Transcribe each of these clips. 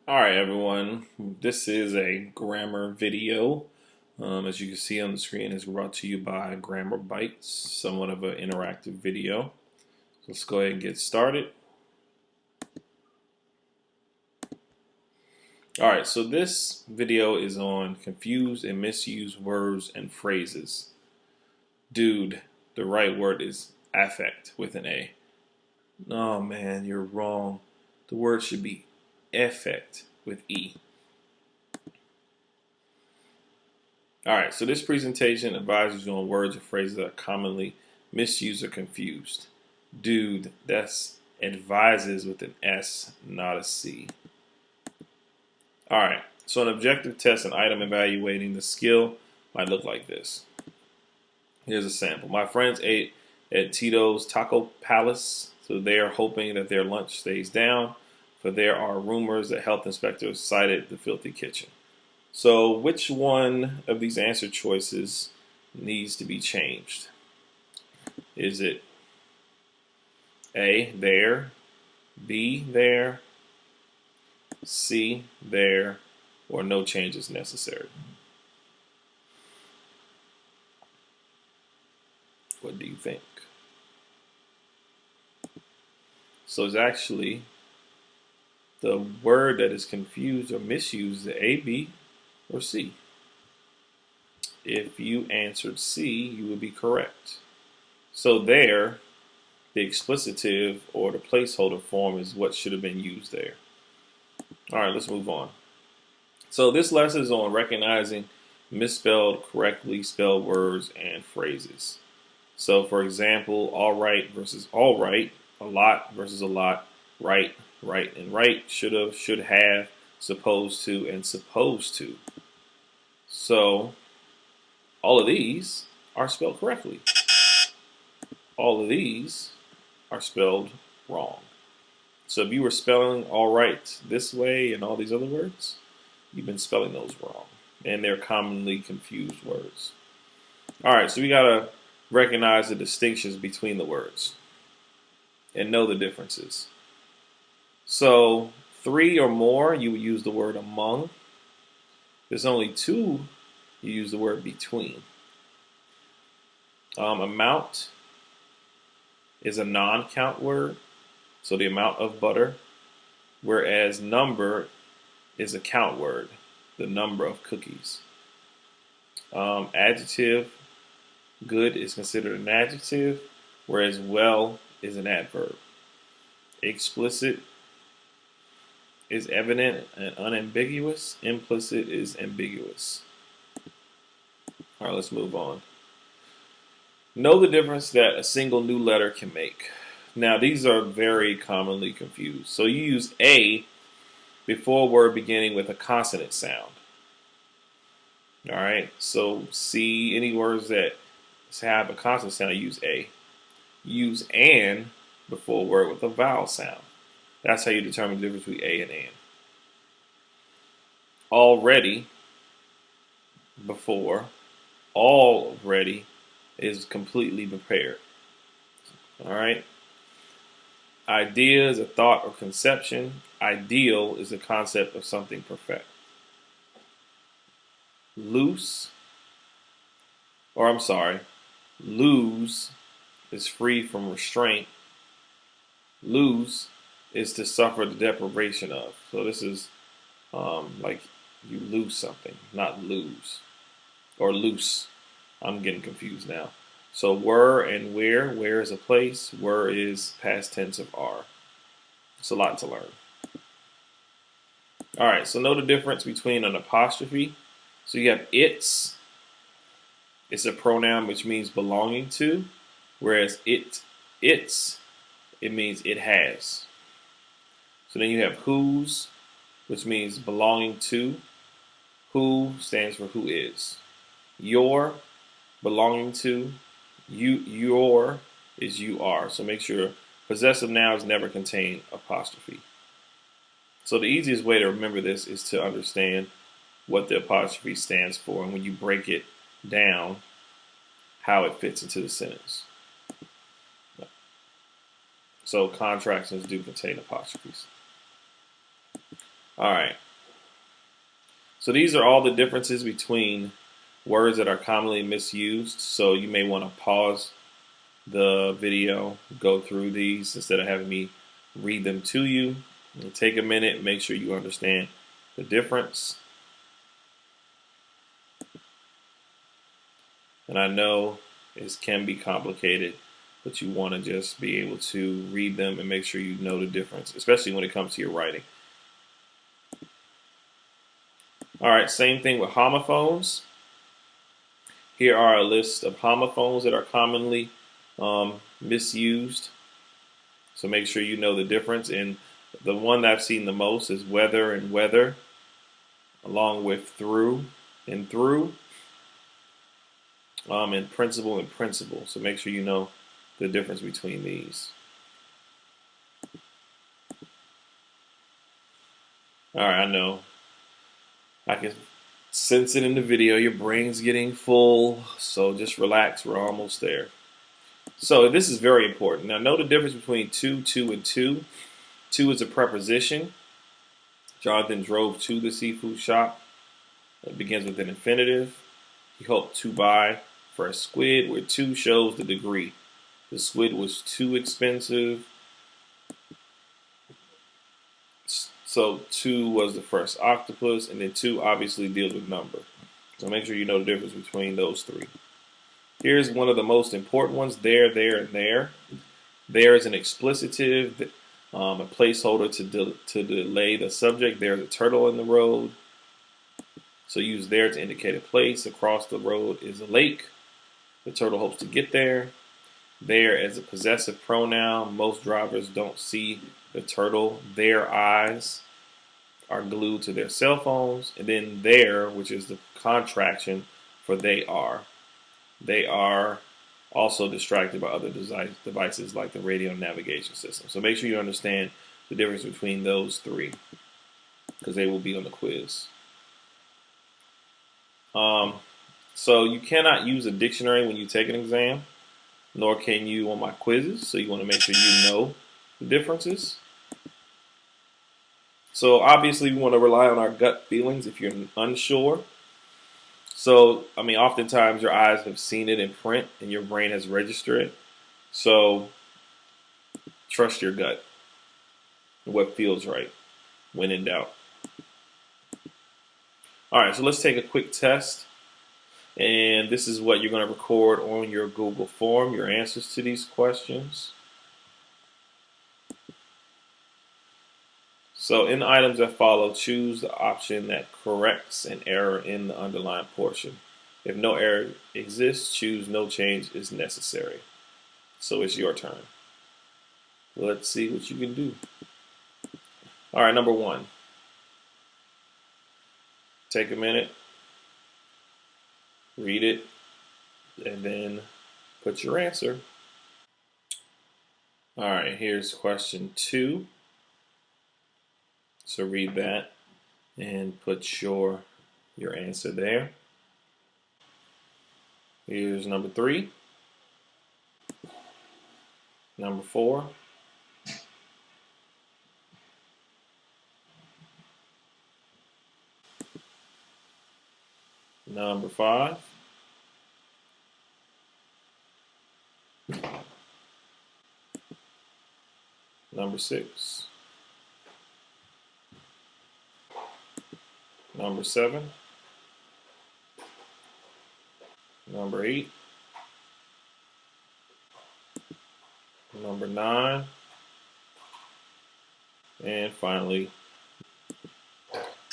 All right, everyone. This is a grammar video. As you can see on the screen, it's brought to you by Grammar Bites, somewhat of an interactive video. Let's go ahead and get started. All right, so this video is on confused and misused words and phrases. Dude, the right word is affect with an A. Oh man, you're wrong. The word should be effect with E. Alright, so this presentation advises you on words or phrases that are commonly misused or confused. Dude, that's advises with an S, not a C. Alright, so an objective test and item evaluating the skill might look like this. Here's a sample. My friends ate at Tito's Taco Palace, so they are hoping that their lunch stays down, for there are rumors that health inspectors cited the filthy kitchen. So which one of these answer choices needs to be changed? Is it A, there, B, there, C, there, or no changes necessary? What do you think? So it's actually the word that is confused or misused, the A, B, or C. If you answered C, you would be correct. So there, the explicitive or the placeholder form is what should have been used there. All right, let's move on. So this lesson is on recognizing misspelled, correctly spelled words and phrases. So for example, all right versus all right, a lot versus a lot, right, right, and right, should have, should have, supposed to, and supposed to. So all of these are spelled correctly. All of these are spelled wrong. So if you were spelling all right this way and all these other words, you've been spelling those wrong. And they're commonly confused words. All right, so we got to recognize the distinctions between the words and know the differences. So 3 or more, you would use the word among. There's only 2, you use the word between. Amount is a non-count word, so the amount of butter, whereas number is a count word, the number of cookies. Adjective, good is considered an adjective, whereas well is an adverb. Explicit is evident and unambiguous. Implicit is ambiguous. All right, let's move on. Know the difference that a single new letter can make. Now, these are very commonly confused. So you use A before a word beginning with a consonant sound. All right, so C, any words that have a consonant sound, use A. Use an before a word with a vowel sound. That's how you determine the difference between A and an. Already before, already is completely prepared. All right. Idea is a thought or conception. Ideal is a concept of something perfect. Lose is free from restraint. Lose is to suffer the deprivation of. So this is like you lose something, not lose. Or loose. I'm getting confused now. So were and where. Where is a place. Were is past tense of are. It's a lot to learn. All right, so know the difference between an apostrophe. So you have its. It's a pronoun which means belonging to, whereas it means it has. So then you have whose, which means belonging to. Who stands for who is. Your, belonging to. Your is you are. So make sure possessive nouns never contain apostrophe. So the easiest way to remember this is to understand what the apostrophe stands for, and when you break it down, how it fits into the sentence. So contractions do contain apostrophes. All right. So these are all the differences between words that are commonly misused. So you may want to pause the video, go through these instead of having me read them to you. And take a minute, make sure you understand the difference. And I know it can be complicated, but you want to just be able to read them and make sure you know the difference, especially when it comes to your writing. All right, same thing with homophones. Here are a list of homophones that are commonly misused. So make sure you know the difference. And the one that I've seen the most is whether and weather, along with through and through, and principle and principle. So make sure you know the difference between these. All right, I know. I can sense it in the video. Your brain's getting full, so just relax. We're almost there. So this is very important. Now know the difference between to, and to. To is a preposition. Jonathan drove to the seafood shop. It begins with an infinitive. He hoped to buy for a squid, where to shows the degree. The squid was too expensive. So to was the first octopus, and then to obviously deals with number. So make sure you know the difference between those three. Here's one of the most important ones, there, and there. There is an explicitive, a placeholder to delay the subject. There's a turtle in the road. So use there to indicate a place. Across the road is a lake. The turtle hopes to get there. There as a possessive pronoun. Most drivers don't see the turtle. Their eyes are glued to their cell phones. And then there, which is the contraction for they are. They are also distracted by other devices like the radio navigation system. So make sure you understand the difference between those three, because they will be on the quiz. So you cannot use a dictionary when you take an exam, nor can you on my quizzes. So you want to make sure you know the differences. So obviously we want to rely on our gut feelings if you're unsure. So, I mean, oftentimes your eyes have seen it in print and your brain has registered it. So trust your gut, what feels right when in doubt. All right, so let's take a quick test. And this is what you're going to record on your Google form, your answers to these questions. So in the items that follow, choose the option that corrects an error in the underlined portion. If no error exists, choose no change is necessary. So it's your turn. Let's see what you can do. All right, number one. Take a minute, read it, and then put your answer. All right, here's question 2. So read that and put your answer there. Here's number 3. Number 4. Number 5. Number 6. Number 7. Number 8. Number 9. And finally.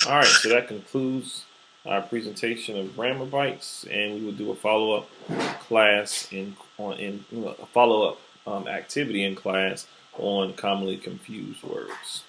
All right, so that concludes our presentation of grammar bites, and we will do a follow-up class activity in class on commonly confused words.